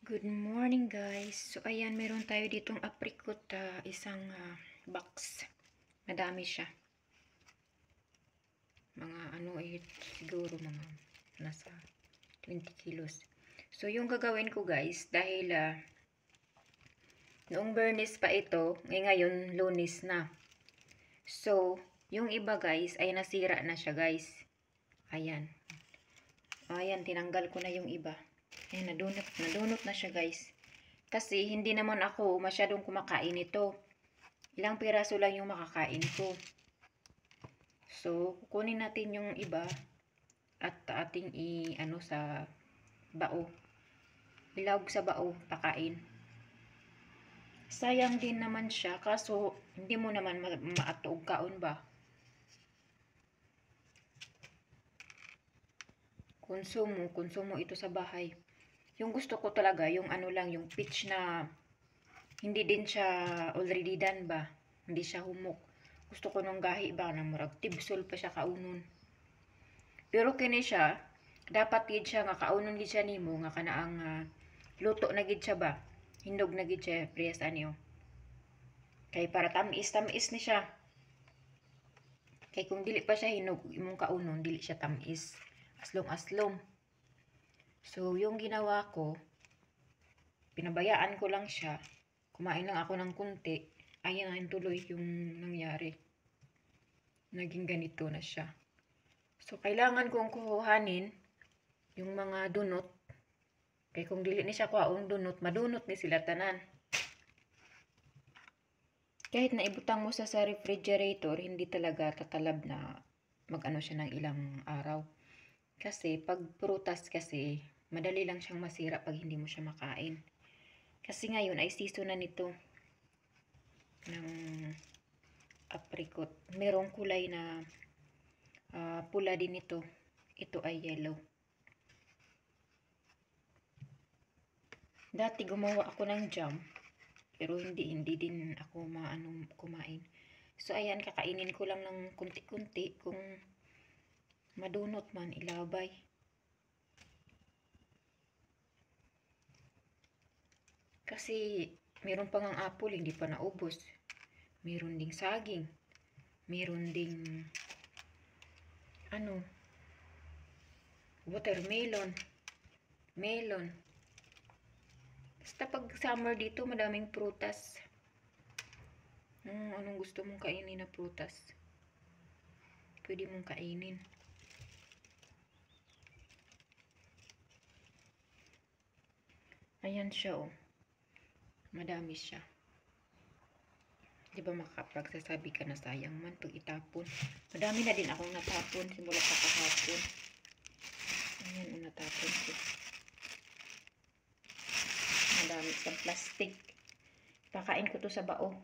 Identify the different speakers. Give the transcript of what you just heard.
Speaker 1: Good morning guys. So ayan, meron tayo ditong apricot, isang box. Madami siya. Mga siguro mga nasa 20 kilos. So yung gagawin ko guys, dahil noong Bernes pa ito, ngayon Lunes na. So, yung iba guys ay nasira na siya guys. Ayan. Ayan, tinanggal ko na yung iba. Ayan, nadunot na siya guys. Kasi hindi naman ako masyadong kumakain ito. Ilang piraso lang yung makakain ko. So, kukunin natin yung iba at ating sa bao. Ilawag sa bao, pakain. Sayang din naman siya, kaso hindi mo naman maatuog kaon ba? Konsumo ito sa bahay. Yung gusto ko talaga, yung yung peach na hindi din siya already done ba? Hindi siya humok. Gusto ko nung gahi ba na murag tibsol pa siya kaunon. Pero kini siya, dapat gid siya nga kaunon gid siya nimo nga kanaang luto na gid siya ba? Hindog na gid siya priyas anyo. Kay para tamis ni siya. Kay kung dili pa siya hinog imong kaunon, dili siya tamis. Aslong. So, yung ginawa ko, pinabayaan ko lang siya. Kumain lang ako ng kunti. Ayan ang tuloy yung nangyari. Naging ganito na siya. So, kailangan kong kuhanin yung mga dunot. Kaya kung dili ni siya kuhaong dunot, madunot ni sila tanan. Kahit na ibutang mo sa refrigerator, hindi talaga tatalab na mag-ano siya ng ilang araw. Kasi pag prutas kasi, madali lang siyang masira pag hindi mo siya makain. Kasi ngayon ay season na nito ng apricot. Merong kulay na pula din ito. Ito ay yellow. Dati gumawa ako ng jam, pero hindi din ako kumain. So ayan, kakainin ko lang ng kunti-kunti. Kung madunot man, ilabay. Kasi meron pang ang apple, hindi pa naubos. Meron ding saging. Meron ding watermelon. Melon. Basta pag summer dito, madaming prutas. Anong gusto mong kainin na prutas? Pwede mong kainin. Ayan siya, oh. Madami siya. Di ba makapagsasabi ka na sayang man pag itapon? Madami na din akong natapon simula pa kahapon. Ayan, natapon ko. Madami sa plastic. Pakain ko to sa bao.